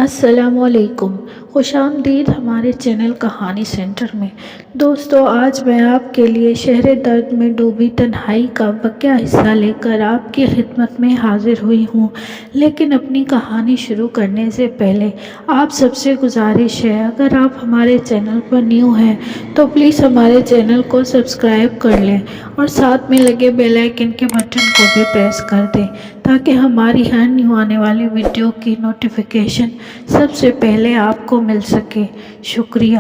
السلام علیکم، خوش آمدید ہمارے چینل کہانی سینٹر میں۔ دوستو، آج میں آپ کے لیے شہر درد میں ڈوبی تنہائی کا بقیہ حصہ لے کر آپ کی خدمت میں حاضر ہوئی ہوں، لیکن اپنی کہانی شروع کرنے سے پہلے آپ سب سے گزارش ہے، اگر آپ ہمارے چینل پر نیو ہیں تو پلیز ہمارے چینل کو سبسکرائب کر لیں اور ساتھ میں لگے بیل آئیکن کے بٹن کو بھی پریس کر دیں تاکہ ہماری ہر نیو آنے والی ویڈیو کی نوٹیفیکیشن سب سے پہلے آپ کو مل سکے۔ شکریہ۔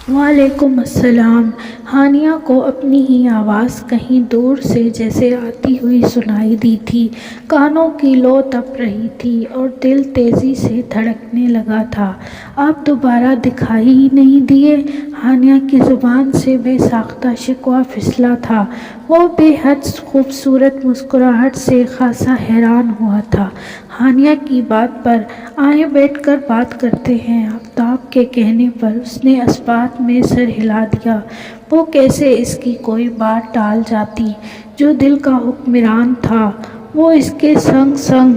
وعلیکم السلام۔ ہانیہ کو اپنی ہی آواز کہیں دور سے جیسے آتی ہوئی سنائی دی تھی۔ کانوں کی لو تپ رہی تھی اور دل تیزی سے دھڑکنے لگا تھا۔ آپ دوبارہ دکھائی ہی نہیں دیے؟ ہانیہ کی زبان سے بے ساختہ شکوہ پھسلا تھا۔ وہ بے حد خوبصورت مسکراہٹ سے خاصا حیران ہوا تھا۔ ہانیہ کی بات پر آئیں بیٹھ کر بات کرتے ہیں۔ آفتاب کے کہنے پر اس نے اثبات میں سر ہلا دیا۔ وہ کیسے اس کی کوئی بات ٹال جاتی؟ جو دل کا حکمران تھا وہ اس کے سنگ سنگ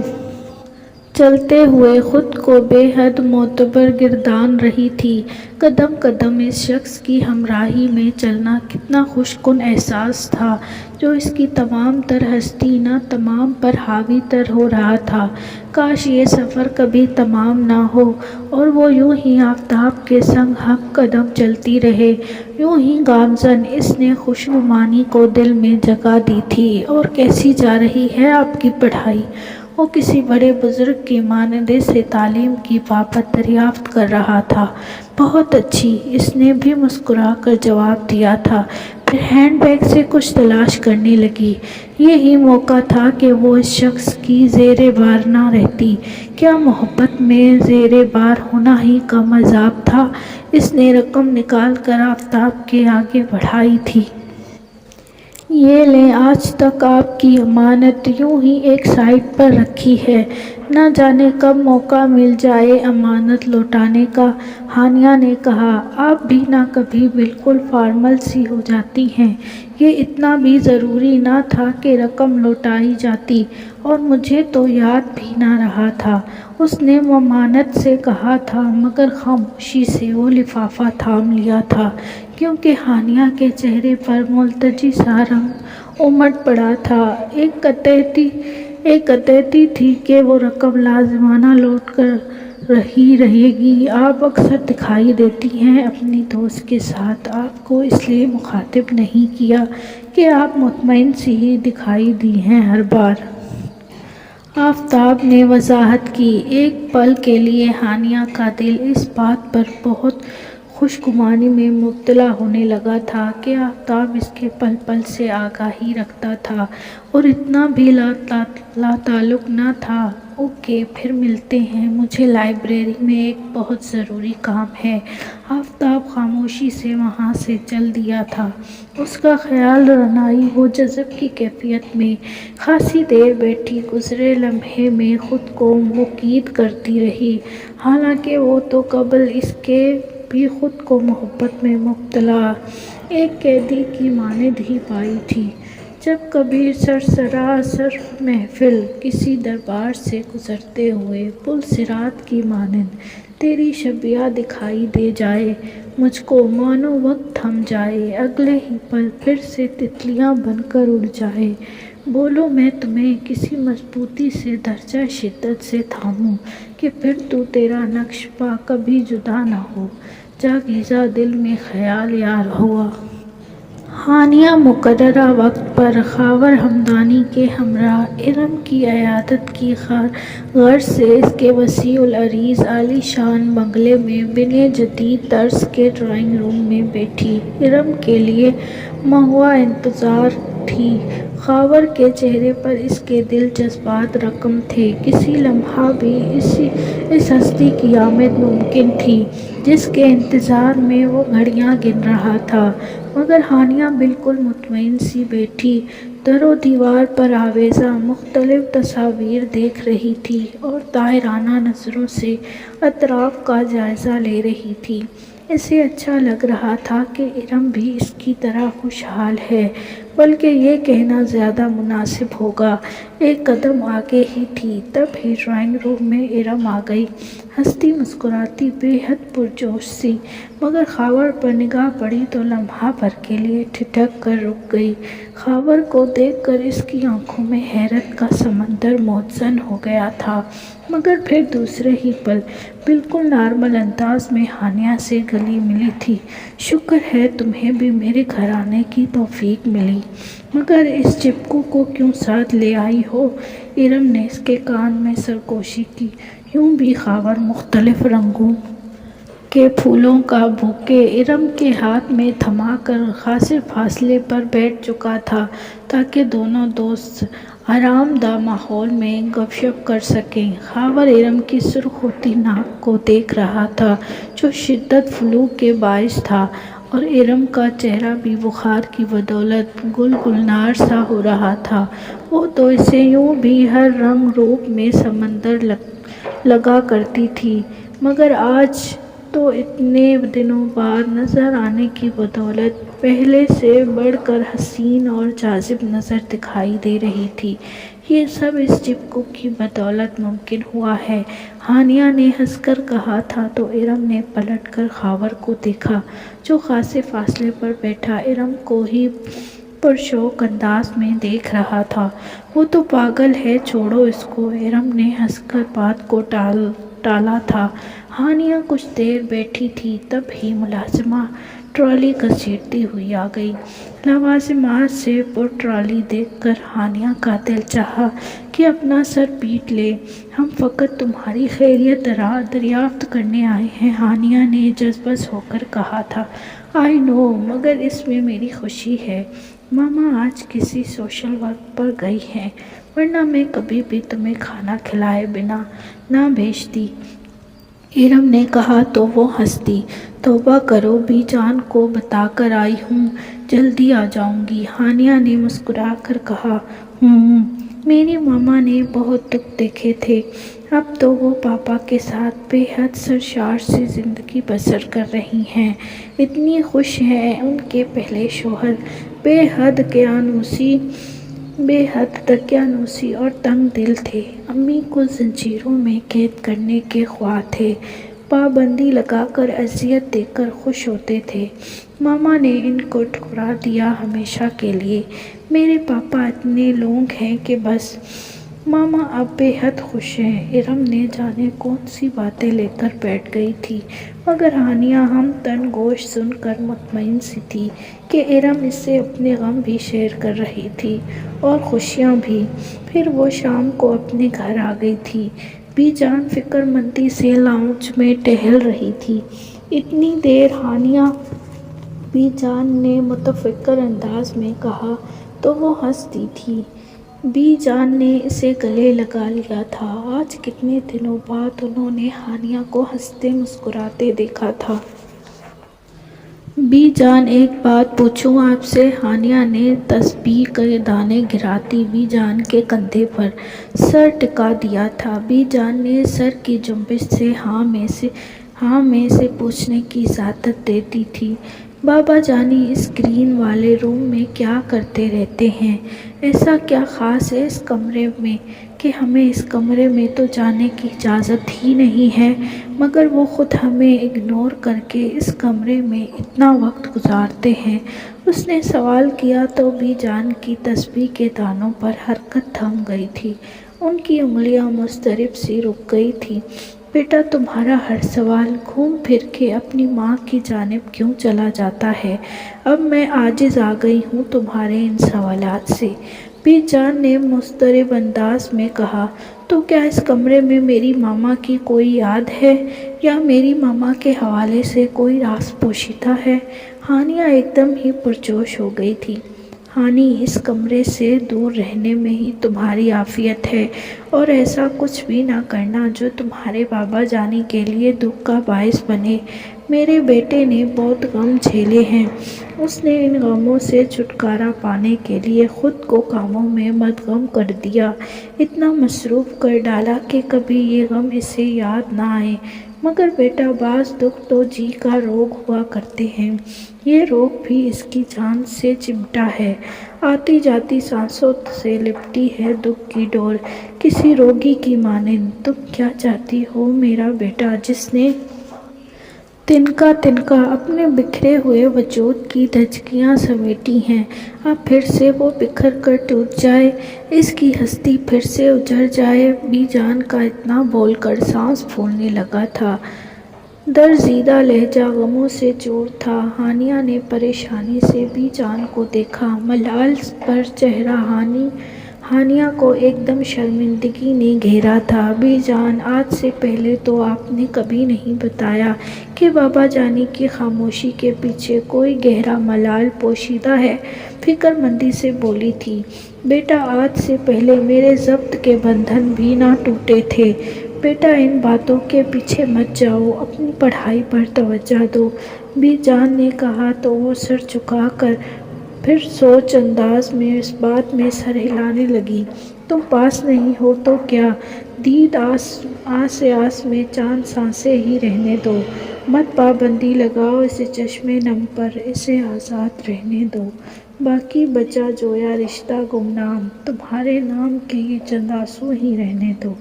چلتے ہوئے خود کو بے حد معتبر گردان رہی تھی۔ قدم قدم اس شخص کی ہمراہی میں چلنا کتنا خوش کن احساس تھا جو اس کی تمام تر ہستی نہ تمام پر حاوی تر ہو رہا تھا۔ کاش یہ سفر کبھی تمام نہ ہو اور وہ یوں ہی آفتاب کے سنگ ہم قدم چلتی رہے، یوں ہی گامزن۔ اس نے خوشگمانی کو دل میں جگہ دی تھی۔ اور کیسی جا رہی ہے آپ کی پڑھائی؟ وہ کسی بڑے بزرگ کی مانند سے تعلیم کی بابت دریافت کر رہا تھا۔ بہت اچھی، اس نے بھی مسکرا کر جواب دیا تھا، پھر ہینڈ بیگ سے کچھ تلاش کرنے لگی۔ یہی موقع تھا کہ وہ اس شخص کی زیر بار نہ رہتی۔ کیا محبت میں زیر بار ہونا ہی کم عذاب تھا؟ اس نے رقم نکال کر آفتاب کے آگے بڑھائی تھی۔ یہ لیں، آج تک آپ کی امانت یوں ہی ایک سائیڈ پر رکھی ہے، نہ جانے کب موقع مل جائے امانت لوٹانے کا۔ ہانیہ نے کہا، آپ بھی نہ کبھی بالکل فارمل سی ہو جاتی ہیں۔ یہ اتنا بھی ضروری نہ تھا کہ رقم لوٹائی جاتی، اور مجھے تو یاد بھی نہ رہا تھا۔ اس نے ممانعت سے کہا تھا، مگر خاموشی سے وہ لفافہ تھام لیا تھا کیونکہ ہانیہ کے چہرے پر ملتجی سا رنگ امڈ پڑا تھا۔ ایک قطعیت تھی کہ وہ رقم لازمانہ لوٹ کر ہی رہے گی۔ آپ اکثر دکھائی دیتی ہیں اپنی دوست کے ساتھ۔ آپ کو اس لیے مخاطب نہیں کیا کہ آپ مطمئن سی ہی دکھائی دی ہیں ہر بار۔ آفتاب نے وضاحت کی۔ ایک پل کے لیے ہانیہ کا دل اس بات پر بہت خوشگمانی میں مبتلا ہونے لگا تھا کہ آفتاب اس کے پل پل سے آگاہی رکھتا تھا اور اتنا بھی لاتعلق نہ تھا۔ اوکے، پھر ملتے ہیں، مجھے لائبریری میں ایک بہت ضروری کام ہے۔ آفتاب خاموشی سے وہاں سے چل دیا تھا۔ اس کا خیال رعنائی و جذب کی کیفیت میں خاصی دیر بیٹھی گزرے لمحے میں خود کو مقید کرتی رہی، حالانکہ وہ تو قبل اس کے بھی خود کو محبت میں مبتلا ایک قیدی کی مانند ہی پائی تھی۔ جب کبھی سرسرا محفل کسی دربار سے گزرتے ہوئے پل صراط کی مانند تیری شبیہ دکھائی دے جائے، مجھ کو مانو وقت تھم جائے، اگلے ہی پل پھر سے تتلیاں بن کر اڑ جائے، بولو میں تمہیں کسی مضبوطی سے درجہ شدت سے تھاموں کہ پھر تو تیرا نقش پا کبھی جدا نہ ہو، جاگیزہ دل میں خیال یار ہوا۔ ہانیہ مقررہ وقت پر خاور ہمدانی کے ہمراہ ارم کی عیادت کی غرض سے اس کے وسیع العریض عالی شان بنگلے میں بنے جدید طرز کے ڈرائنگ روم میں بیٹھی ارم کے لیے مہوع انتظار تھی۔ خاور کے چہرے پر اس کے دل جذبات رقم تھے۔ کسی لمحہ بھی اس ہستی کی آمد ممکن تھی جس کے انتظار میں وہ گھڑیاں گن رہا تھا، مگر ہانیہ بالکل مطمئن سی بیٹھی در و دیوار پر آویزاں مختلف تصاویر دیکھ رہی تھی اور طاہرانہ نظروں سے اطراف کا جائزہ لے رہی تھی۔ اسے اچھا لگ رہا تھا کہ ارم بھی اس کی طرح خوشحال ہے، بلکہ یہ کہنا زیادہ مناسب ہوگا ایک قدم آگے ہی تھی۔ تب ہی ڈرائنگ روم میں ارم آ گئی، ہنستی مسکراتی، بے حد پرجوش سی، مگر خاور پر نگاہ پڑی تو لمحہ بھر کے لیے ٹھٹک کر رک گئی۔ خاور کو دیکھ کر اس کی آنکھوں میں حیرت کا سمندر متزن ہو گیا تھا، مگر پھر دوسرے ہی پل بالکل نارمل انداز میں ہانیہ سے گلی ملی تھی۔ شکر ہے تمہیں بھی میرے گھر آنے کی توفیق ملی، مگر اس چپکو کو کیوں ساتھ لے آئی ہو؟ ارم نے اس کے کان میں سرگوشی کی۔ یوں بھی خاور مختلف رنگوں کے پھولوں کا بوکے ارم کے ہاتھ میں تھما کر خاصے فاصلے پر بیٹھ چکا تھا تاکہ دونوں دوست آرام دہ ماحول میں گپ شپ کر سکیں۔ خاور ارم کی سرخ ہوتی ناک کو دیکھ رہا تھا جو شدید فلو کے باعث تھا، اور ارم کا چہرہ بھی بخار کی بدولت گل گلنار سا ہو رہا تھا۔ وہ تو اسے یوں بھی ہر رنگ روپ میں سمندر لگا کرتی تھی، مگر آج تو اتنے دنوں بعد نظر آنے کی بدولت پہلے سے بڑھ کر حسین اور جاذب نظر دکھائی دے رہی تھی۔ یہ سب اس چپکو کی بدولت ممکن ہوا ہے، ہانیہ نے ہنس کر کہا تھا تو ارم نے پلٹ کر خاور کو دیکھا جو خاصے فاصلے پر بیٹھا ارم کو ہی پرشوق انداز میں دیکھ رہا تھا۔ وہ تو پاگل ہے، چھوڑو اس کو، ارم نے ہنس کر بات کو ٹالا تھا۔ ہانیہ کچھ دیر بیٹھی تھی، تب ہی ملازمہ ٹرالی گھسیٹتی ہوئی آ گئی۔ لوازمات سے پر ٹرالی دیکھ کر ہانیہ کا دل چاہا کہ اپنا سر پیٹ لے۔ ہم فقط تمہاری خیریت دریافت کرنے آئے ہیں، ہانیہ نے جذبس ہو کر کہا تھا۔ آئی نو، مگر اس میں میری خوشی ہے۔ ماما آج کسی سوشل ورک پر گئی ہیں، ورنہ میں کبھی بھی تمہیں کھانا کھلائے بنا نہ بھیجتی، ارم نے کہا تو وہ ہنس دی۔ توبہ کرو، بی جان کو بتا کر آئی ہوں، جلدی آ جاؤں گی، ہانیہ نے مسکرا کر کہا۔ میری ماما نے بہت دکھ دیکھے تھے، اب تو وہ پاپا کے ساتھ بے حد سرشار سی زندگی بسر کر رہی ہیں، اتنی خوش ہیں۔ ان کے پہلے شوہر بے حد دقیانوسی اور تنگ دل تھے، امی کو زنجیروں میں قید کرنے کے خواہاں تھے، پابندی لگا کر اذیت دے کر خوش ہوتے تھے۔ ماما نے ان کو ٹھکرا دیا ہمیشہ کے لیے۔ میرے پاپا اتنے لونگ ہیں کہ بس۔ ماما اب بے حد خوش ہیں، ارم نے جانے کون سی باتیں لے کر بیٹھ گئی تھی، مگر ہانیہ ہم تن گوش سن کر مطمئن سی تھی کہ ارم اس سے اپنے غم بھی شیئر کر رہی تھی اور خوشیاں بھی۔ پھر وہ شام کو اپنے گھر آ گئی تھی۔ بی جان فکر مندی سے لاؤنج میں ٹہل رہی تھی۔ اتنی دیر، ہانیہ، بی جان نے متفکر انداز میں کہا تو وہ ہنس دی تھی۔ بی جان نے اسے گلے لگا لیا تھا۔ آج کتنے دنوں بعد انہوں نے ہانیہ کو ہنستے مسکراتے دیکھا تھا۔ بی جان، ایک بات پوچھوں آپ سے؟ ہانیہ نے تسبیح کے دانے گراتی بی جان کے کندھے پر سر ٹکا دیا تھا۔ بی جان نے سر کی جنبش سے ہاں میں سے پوچھنے کی اجازت دے دی تھی۔ بابا جانی اس گرین والے روم میں کیا کرتے رہتے ہیں؟ ایسا کیا خاص ہے اس کمرے میں کہ ہمیں اس کمرے میں تو جانے کی اجازت ہی نہیں ہے، مگر وہ خود ہمیں اگنور کر کے اس کمرے میں اتنا وقت گزارتے ہیں؟ اس نے سوال کیا تو بی جان کی تسبیح کے دانوں پر حرکت تھم گئی تھی، ان کی انگلیاں مضطرب سی رک گئی تھیں۔ بیٹا، تمہارا ہر سوال گھوم پھر کے اپنی ماں کی جانب کیوں چلا جاتا ہے؟ اب میں عاجز آ گئی ہوں تمہارے ان سوالات سے، بی جان نے مضطرب انداز میں کہا۔ تو کیا اس کمرے میں میری ماما کی کوئی یاد ہے یا میری ماما کے حوالے سے کوئی راز پوشیدہ ہے؟ ہانیہ ایک دم ہی پرجوش ہو گئی تھی۔ ہانی، اس کمرے سے دور رہنے میں ہی تمہاری عافیت ہے، اور ایسا کچھ بھی نہ کرنا جو تمہارے بابا جانی کے لیے دکھ کا باعث بنے۔ میرے بیٹے نے بہت غم جھیلے ہیں، اس نے ان غموں سے چھٹکارا پانے کے لیے خود کو کاموں میں مدغم کر دیا، اتنا مصروف کر ڈالا کہ کبھی یہ غم اسے یاد نہ آئے۔ مگر بیٹا، بعض دکھ تو جی کا روگ ہوا کرتے ہیں، یہ روگ بھی اس کی جان سے چمٹا ہے، آتی جاتی سانسوں سے لپٹی ہے دکھ کی ڈور، کسی روگی کی مانند۔ تم کیا چاہتی ہو میرا بیٹا، جس نے تنکا تنکا اپنے بکھرے ہوئے وجود کی دھچکیاں سمیٹی ہیں، اب پھر سے وہ بکھر کر ٹوٹ جائے، اس کی ہستی پھر سے اجڑ جائے۔ بی جان کا اتنا بول کر سانس پھولنے لگا تھا، درزیدہ لہجہ غموں سے چور تھا۔ ہانیہ نے پریشانی سے بی جان کو دیکھا، ملال پر چہرہ۔ ہانیہ کو ایک دم شرمندگی نے گھیرا تھا۔ بی جان، آج سے پہلے تو آپ نے کبھی نہیں بتایا کہ بابا جانی کی خاموشی کے پیچھے کوئی گہرا ملال پوشیدہ ہے، فکر مندی سے بولی تھی۔ بیٹا، آج سے پہلے میرے ضبط کے بندھن بھی نہ ٹوٹے تھے۔ بیٹا، ان باتوں کے پیچھے مت جاؤ، اپنی پڑھائی پر توجہ دو، بی جان نے کہا تو وہ سر جھکا کر پھر سوچ انداز میں اس بات میں سر ہلانے لگی۔ تم پاس نہیں ہو تو کیا، دید آس میں چاند سانسے ہی رہنے دو، مت پابندی لگاؤ اسے چشمے نم پر، اسے آزاد رہنے دو، باقی بچا جویا رشتہ گمنام، تمہارے نام کے یہ چند آنسو ہی رہنے دو۔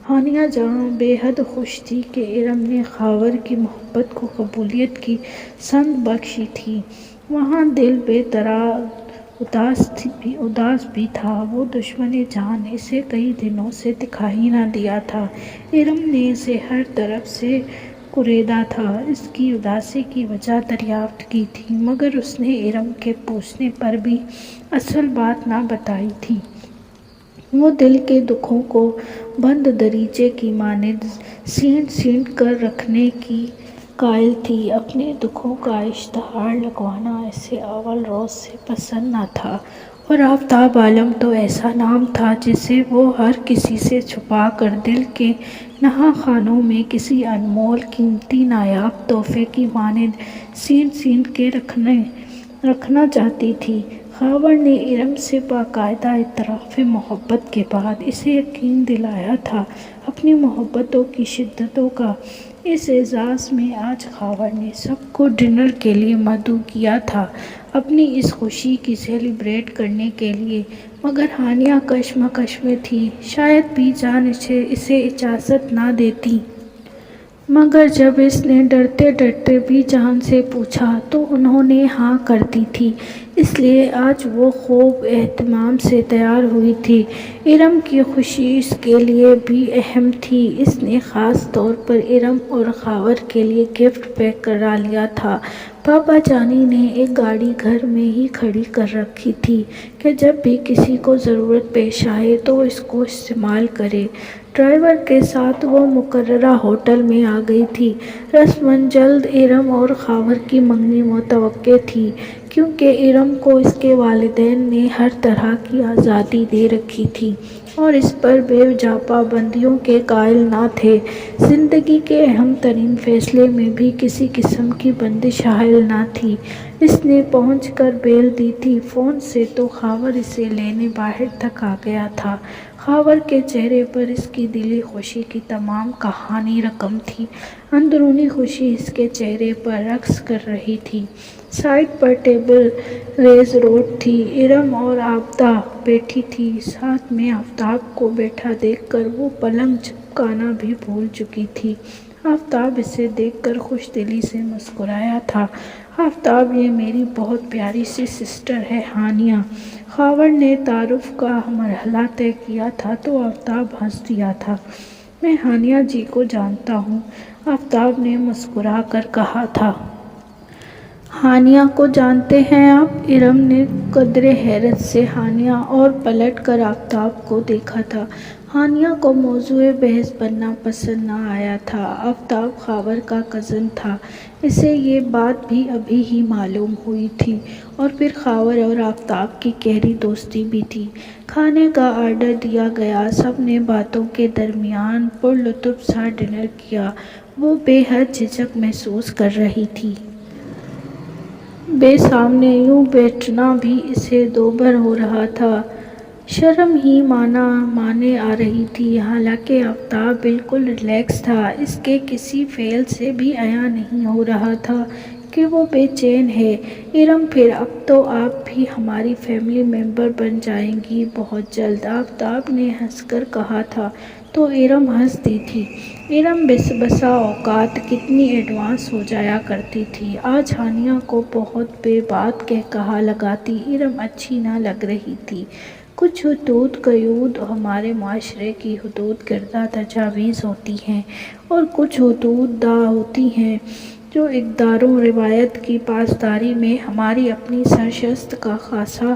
ہانیہ جہاں بے حد خوش تھی کہ ارم نے خاور کی محبت کو قبولیت کی سند بخشی تھی، وہاں دل بے قرار اداس بھی تھا۔ وہ دشمن جان اسے کئی دنوں سے دکھائی نہ دیا تھا، ارم نے اسے ہر طرف سے کریدا تھا، اس کی اداسی کی وجہ دریافت کی تھی، مگر اس نے ارم کے پوچھنے پر بھی اصل بات نہ بتائی تھی۔ وہ دل کے دکھوں کو بند دریچے کی مانند سینٹ سینٹ کر رکھنے کی قائل تھی، اپنے دکھوں کا اشتہار لگوانا اسے اول روز سے پسند نہ تھا، اور آفتاب عالم تو ایسا نام تھا جسے وہ ہر کسی سے چھپا کر دل کے نہاں خانوں میں کسی انمول قیمتی نایاب تحفے کی مانند سینٹ سینٹ کے رکھنا چاہتی تھی۔ خاور نے ارم سے باقاعدہ اعتراف محبت کے بعد اسے یقین دلایا تھا اپنی محبتوں کی شدتوں کا۔ اس اعزاز میں آج خاور نے سب کو ڈنر کے لیے مدعو کیا تھا، اپنی اس خوشی کی سیلیبریٹ کرنے کے لیے، مگر ہانیہ کشمکش میں تھی، شاید بی جان اسے اجازت نہ دیتی۔ مگر جب اس نے ڈرتے ڈرتے بی جان سے پوچھا تو انہوں نے ہاں کر دی تھی، اس لیے آج وہ خوب اہتمام سے تیار ہوئی تھی۔ ارم کی خوشی اس کے لیے بھی اہم تھی، اس نے خاص طور پر ارم اور خاور کے لیے گفٹ پیک کرا لیا تھا۔ بابا جانی نے ایک گاڑی گھر میں ہی کھڑی کر رکھی تھی کہ جب بھی کسی کو ضرورت پیش آئے تو اس کو استعمال کرے۔ ڈرائیور کے ساتھ وہ مقررہ ہوٹل میں آ گئی تھی، رسماً جلد ارم اور خاور کی منگنی متوقع تھی، کیونکہ ارم کو اس کے والدین نے ہر طرح کی آزادی دے رکھی تھی اور اس پر بے جا پابندیوں کے قائل نہ تھے، زندگی کے اہم ترین فیصلے میں بھی کسی قسم کی بندش حائل نہ تھی۔ اس نے پہنچ کر بیل دی تھی فون سے تو خاور اسے لینے باہر تک آ گیا تھا۔ خاور کے چہرے پر اس کی دلی خوشی کی تمام کہانی رقم تھی، اندرونی خوشی اس کے چہرے پر رقص کر رہی تھی۔ سائٹ پر ٹیبل ریز روٹ تھی، ارم اور آبدہ بیٹھی تھی ساتھ میں، آفتاب کو بیٹھا دیکھ کر وہ پلنگ جھپکانا بھی بھول چکی تھی۔ آفتاب اسے دیکھ کر خوش دلی سے مسکرایا تھا۔ آفتاب، یہ میری بہت پیاری سی سسٹر ہے ہانیہ۔ خاور نے تعارف کا مرحلہ طے کیا تھا تو آفتاب ہنس دیا تھا۔ میں ہانیہ جی کو جانتا ہوں، آفتاب نے مسکرا کر کہا تھا۔ ہانیہ کو جانتے ہیں آپ؟ ارم نے قدرے حیرت سے ہانیہ اور پلٹ کر آفتاب کو دیکھا تھا۔ ہانیہ کو موضوع بحث بننا پسند نہ آیا تھا۔ آفتاب خاور کا کزن تھا، اسے یہ بات بھی ابھی ہی معلوم ہوئی تھی، اور پھر خاور اور آفتاب کی گہری دوستی بھی تھی۔ کھانے کا آرڈر دیا گیا، سب نے باتوں کے درمیان پرلطف سا ڈنر کیا۔ وہ بے حد جھجک محسوس کر رہی تھی۔ بے سامنے یوں بیٹھنا بھی اسے دوبھر ہو رہا تھا، شرم ہی مانے آ رہی تھی۔ حالانکہ آفتاب بالکل ریلیکس تھا، اس کے کسی فعل سے بھی عیاں نہیں ہو رہا تھا کہ وہ بے چین ہے۔ ارم پھر اب تو آپ بھی ہماری فیملی ممبر بن جائیں گی بہت جلد، آفتاب نے ہنس کر کہا تھا تو ارم ہنس دی تھی۔ ارم بسا اوقات کتنی ایڈوانس ہو جایا کرتی تھی۔ آج ہانیہ کو بہت بے بات کہہ کہا لگاتی ارم اچھی نہ لگ رہی تھی۔ کچھ حدود قیود ہمارے معاشرے کی حدود کردہ تجاویز ہوتی ہیں اور کچھ حدود ہوتی ہیں جو اقدار و روایت کی پاسداری میں ہماری اپنی سرشت کا خاصہ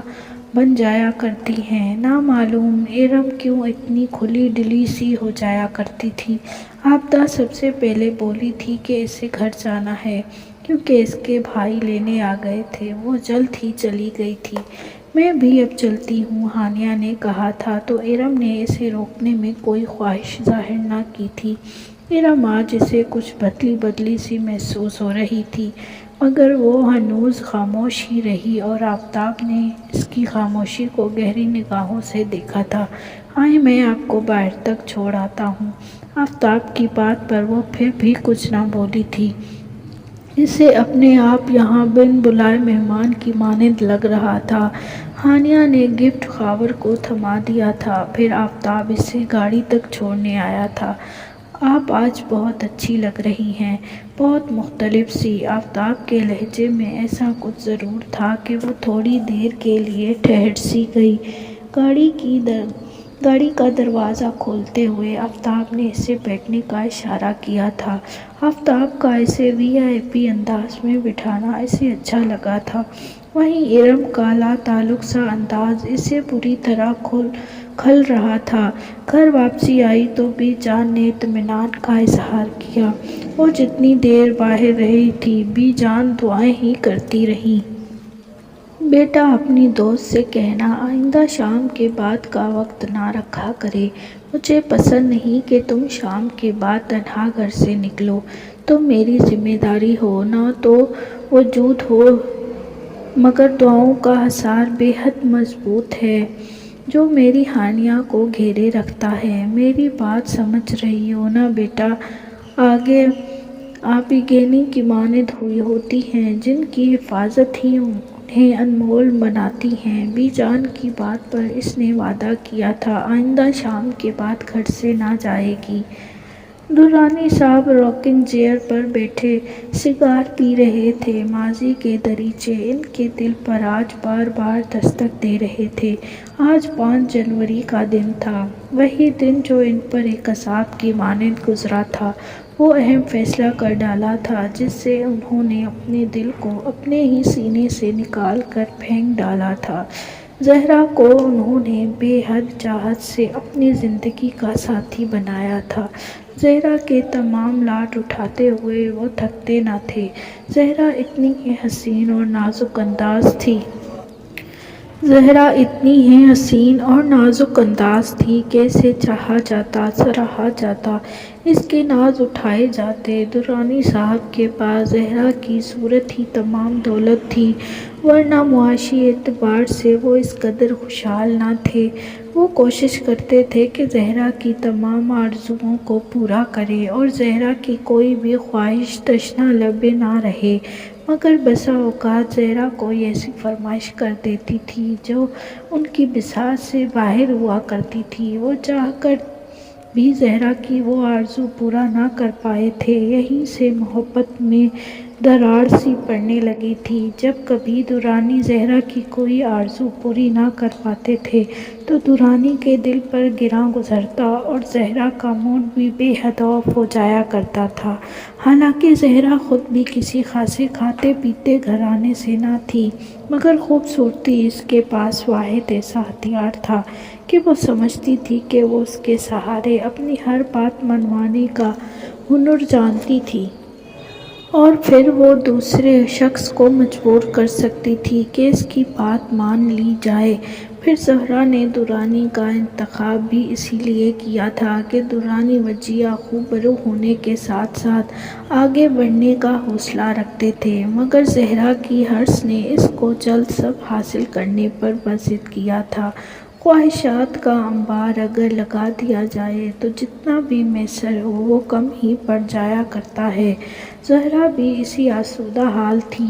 بن جایا کرتی ہیں۔ نامعلوم ارم کیوں اتنی کھلی دلی سی ہو جایا کرتی تھی۔ آفتاب سب سے پہلے بولی تھی کہ اسے گھر جانا ہے کیونکہ اس کے بھائی لینے آ گئے تھے۔ وہ جلد ہی چلی گئی تھی۔ میں بھی اب چلتی ہوں، ہانیہ نے کہا تھا تو ارم نے اسے روکنے میں کوئی خواہش ظاہر نہ کی تھی۔ ارم آج اسے کچھ بدلی بدلی سی محسوس ہو رہی تھی، مگر وہ ہنوز خاموش ہی رہی اور آفتاب نے اس کی خاموشی کو گہری نگاہوں سے دیکھا تھا۔ آئیں میں آپ کو باہر تک چھوڑ آتا ہوں۔ آفتاب کی بات پر وہ پھر بھی کچھ نہ بولی تھی۔ اسے اپنے آپ یہاں بن بلائے مہمان کی مانند لگ رہا تھا۔ ہانیہ نے گفٹ خاور کو تھما دیا تھا، پھر آفتاب اسے گاڑی تک چھوڑنے آیا تھا۔ آپ آج بہت اچھی لگ رہی ہیں، بہت مختلف سی۔ آفتاب کے لہجے میں ایسا کچھ ضرور تھا کہ وہ تھوڑی دیر کے لیے ٹھہر سی گئی۔ گاڑی کا دروازہ کھولتے ہوئے آفتاب نے اسے بیٹھنے کا اشارہ کیا تھا۔ آفتاب کا اسے وی آئی پی انداز میں بٹھانا اسے اچھا لگا تھا، وہیں ارم کا لاتعلق سا انداز اسے بری طرح کھل رہا تھا۔ گھر واپسی آئی تو بی جان نے اطمینان کا اظہار کیا۔ وہ جتنی دیر باہر رہی تھی بی جان دعائیں ہی کرتی رہی۔ بیٹا اپنی دوست سے کہنا آئندہ شام کے بعد کا وقت نہ رکھا کرے، مجھے پسند نہیں کہ تم شام کے بعد تنہا گھر سے نکلو۔ تم میری ذمہ داری ہو، نہ تو وجود ہو مگر دعاؤں کا حصار بے حد مضبوط ہے جو میری ہانیہ کو گھیرے رکھتا ہے۔ میری بات سمجھ رہی ہو نا بیٹا؟ آبیگینی کی مانند ہوتی ہیں جن کی حفاظت ہی انہیں انمول بناتی ہے۔ بی جان کی بات پر اس نے وعدہ کیا تھا آئندہ شام کے بعد گھر سے نہ جائے گی۔ درانی صاحب راکنگ چیئر پر بیٹھے سگار پی رہے تھے۔ ماضی کے دریچے ان کے دل پر آج بار بار دستک دے رہے تھے۔ آج 5 جنوری کا دن تھا، وہی دن جو ان پر ایک عذاب کی مانند گزرا تھا۔ وہ اہم فیصلہ کر ڈالا تھا جس سے انہوں نے اپنے دل کو اپنے ہی سینے سے نکال کر پھینک ڈالا تھا۔ زہرا کو انہوں نے بے حد چاہت سے اپنی زندگی کا ساتھی بنایا تھا۔ زہرا کے تمام لاڈ اٹھاتے ہوئے وہ تھکتے نہ تھے۔ زہرا اتنی ہی حسین اور نازک انداز تھی کہ اسے چاہا جاتا، سراہا جاتا، اس کے ناز اٹھائے جاتے۔ درانی صاحب کے پاس زہرا کی صورت ہی تمام دولت تھی، ورنہ معاشی اعتبار سے وہ اس قدر خوشحال نہ تھے۔ وہ کوشش کرتے تھے کہ زہرا کی تمام آرزوؤں کو پورا کریں اور زہرا کی کوئی بھی خواہش تشنہ لبیں نہ رہے، مگر بسا اوقات زہرا کوئی ایسی فرمائش کر دیتی تھی جو ان کی بساط سے باہر ہوا کرتی تھی۔ وہ چاہ کر بھی زہرا کی وہ آرزو پورا نہ کر پائے تھے۔ یہیں سے محبت میں دراڑ سی پڑنے لگی تھی۔ جب کبھی درانی زہرا کی کوئی آرزو پوری نہ کر پاتے تھے تو درانی کے دل پر گراں گزرتا اور زہرا کا موڈ بھی بے حد آف ہو جایا کرتا تھا۔ حالانکہ زہرا خود بھی کسی خاصے کھاتے پیتے گھرانے سے نہ تھی، مگر خوبصورتی اس کے پاس واحد ایسا ہتھیار تھا کہ وہ سمجھتی تھی کہ وہ اس کے سہارے اپنی ہر بات منوانے کا ہنر جانتی تھی اور پھر وہ دوسرے شخص کو مجبور کر سکتی تھی کہ اس کی بات مان لی جائے۔ پھر زہرا نے درانی کا انتخاب بھی اسی لیے کیا تھا کہ درانی وجیہ خوبرو ہونے کے ساتھ ساتھ آگے بڑھنے کا حوصلہ رکھتے تھے، مگر زہرا کی حرص نے اس کو جلد سب حاصل کرنے پر بضد کیا تھا۔ خواہشات کا انبار اگر لگا دیا جائے تو جتنا بھی میسر ہو وہ کم ہی پڑ جایا کرتا ہے۔ زہرا بھی اسی آسودہ حال تھی،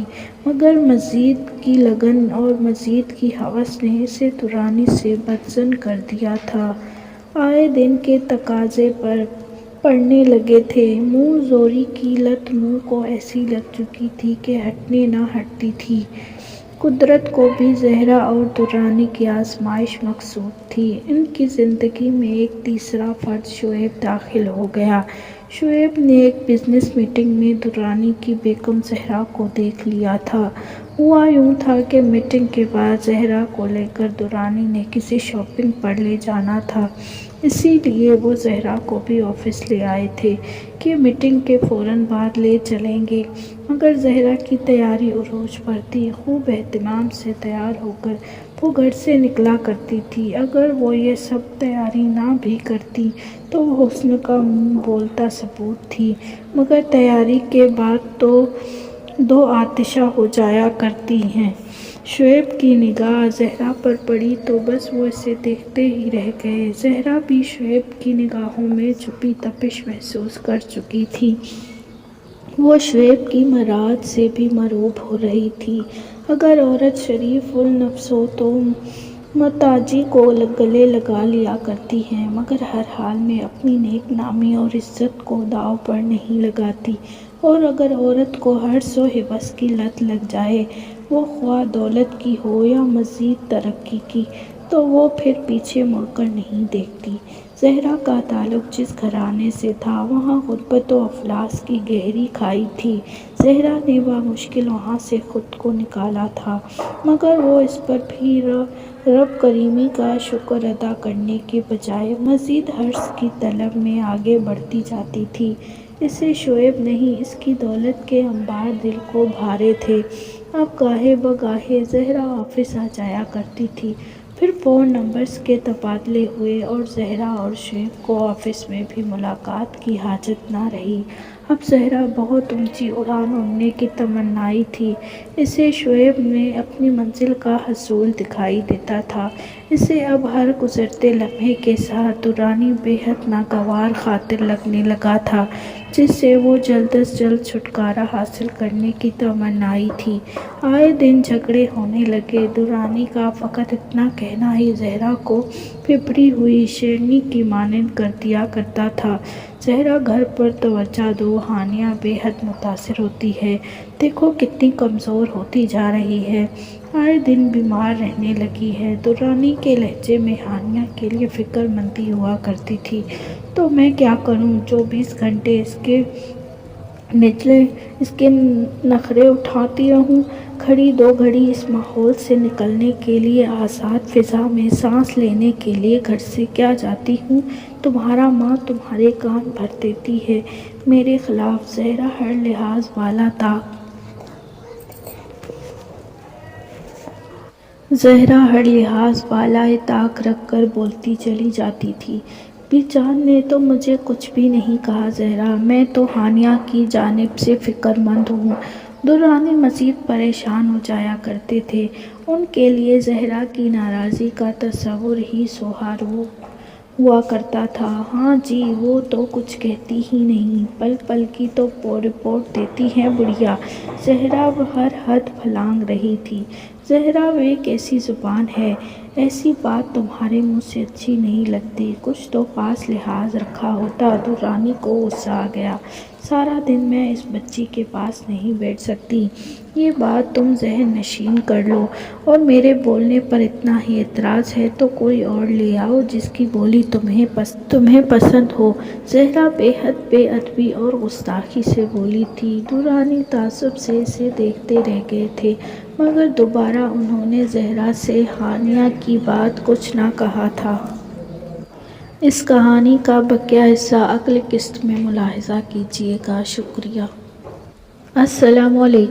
مگر مزید کی لگن اور مزید کی ہوس نے اسے دورانی سے بدظن کر دیا تھا۔ آئے دن کے تقاضے پڑنے لگے تھے۔ منہ زوری کی لت منہ کو ایسی لگ چکی تھی کہ ہٹنے نہ ہٹتی تھی۔ قدرت کو بھی زہرا اور دورانی کی آزمائش مقصود تھی۔ ان کی زندگی میں ایک تیسرا فرد شعیب داخل ہو گیا۔ شعیب نے ایک بزنس میٹنگ میں دورانی کی بیگم زہرا کو دیکھ لیا تھا۔ ہوا یوں تھا کہ میٹنگ کے بعد زہرا کو لے کر دورانی نے کسی شاپنگ پر لے جانا تھا، اسی لیے وہ زہرا کو بھی آفس لے آئے تھے کہ میٹنگ کے فوراً بعد لے چلیں گے۔ مگر زہرا کی تیاری عروج پر تھی۔ خوب اہتمام سے تیار ہو کر وہ گھر سے نکلا کرتی تھی۔ اگر وہ یہ سب تیاری نہ بھی کرتی تو وہ حسن کا منہ بولتا ثبوت تھی، مگر تیاری کے بعد تو دو آتشیں ہو جایا کرتی ہیں۔ شعیب کی نگاہ زہرا پر پڑی تو بس وہ اسے دیکھتے ہی رہ گئے۔ زہرا بھی شعیب کی نگاہوں میں چھپی تپش محسوس کر چکی تھی۔ وہ شعیب کی مراعات سے بھی مرعوب ہو رہی تھی۔ اگر عورت شریف النفس ہو تو محتاجی کو گلے لگا لیا کرتی ہے، مگر ہر حال میں اپنی نیک نامی اور عزت کو داؤ پر نہیں لگاتی۔ اور اگر عورت کو حرص و ہوس کی لت لگ جائے، وہ خواہ دولت کی ہو یا مزید ترقی کی، تو وہ پھر پیچھے مڑ کر نہیں دیکھتی۔ زہرا کا تعلق جس گھرانے سے تھا وہاں غربت و افلاس کی گہری کھائی تھی۔ زہرا نے بامشکل وہاں سے خود کو نکالا تھا، مگر وہ اس پر بھی رب کریمی کا شکر ادا کرنے کے بجائے مزید حرص کی طلب میں آگے بڑھتی جاتی تھی۔ اسے شعیب نہیں، اس کی دولت کے انبار دل کو بھارے تھے۔ اب گاہے بگاہے زہرا آفس آ جایا کرتی تھی، پھر فون نمبرز کے تبادلے ہوئے اور زہرا اور شعیب کو آفس میں بھی ملاقات کی حاجت نہ رہی۔ اب زہرا بہت اونچی اڑان اڑنے کی تمنائی تھی۔ اسے شعیب میں اپنی منزل کا حصول دکھائی دیتا تھا۔ اسے اب ہر گزرتے لمحے کے ساتھ دورانی بے حد ناگوار خاطر لگنے لگا تھا، جس سے وہ جلد از جلد چھٹکارا حاصل کرنے کی تمنائی تھی۔ آئے دن جھگڑے ہونے لگے۔ دورانی کا فقط اتنا کہنا ہی زہرا کو پھپڑی ہوئی شیرنی کی مانند کر دیا کرتا تھا: زہرا گھر پر توجہ دو، ہانیہ بے حد متاثر ہوتی ہے، دیکھو کتنی کمزور ہوتی جا رہی ہے، آئے دن بیمار رہنے لگی ہے۔ دورانی کے لہجے میں ہانیہ کے لیے فکر مندی ہوا کرتی تھی۔ تو میں کیا کروں؟ 24 گھنٹے اس کے نخرے اٹھاتی رہوں؟ کھڑی دو گھڑی اس ماحول سے نکلنے کے لیے، آزاد فضا میں سانس لینے کے لیے گھر سے کیا جاتی ہوں؟ تمہارا ماں تمہارے کان بھر دیتی ہے میرے خلاف۔ زہرا ہر لحاظ بالائے طاق رکھ کر بولتی چلی جاتی تھی: بی جان نے تو مجھے کچھ بھی نہیں کہا زہرا، میں تو ہانیہ کی جانب سے فکر مند ہوں۔ دورانی مزید پریشان ہو جایا کرتے تھے۔ ان کے لیے زہرا کی ناراضی کا تصور ہی سوہارو ہوا کرتا تھا۔ ہاں جی، وہ تو کچھ کہتی ہی نہیں، پل پل کی تو رپورٹ دیتی ہیں بڑھیا۔ زہرا ہر حد پھلانگ رہی تھی: زہرا ایک ایسی زبان ہے، ایسی بات تمہارے منہ سے اچھی نہیں لگتی، کچھ تو پاس لحاظ رکھا ہوتا۔ دورانی کو غصہ آ گیا: سارا دن میں اس بچی کے پاس نہیں بیٹھ سکتی، یہ بات تم ذہن نشین کر لو، اور میرے بولنے پر اتنا ہی اعتراض ہے تو کوئی اور لے آؤ جس کی بولی تمہیں پسند ہو۔ زہرا بے حد بے ادبی اور گستاخی سے بولی تھی۔ دورانی تعصب سے اسے دیکھتے رہ گئے تھے، مگر دوبارہ انہوں نے زہرا سے ہانیہ کی بات کچھ نہ کہا تھا۔ اس کہانی کا بقیہ حصہ اگلی قسط میں ملاحظہ کیجیے گا۔ شکریہ۔ السلام علیکم۔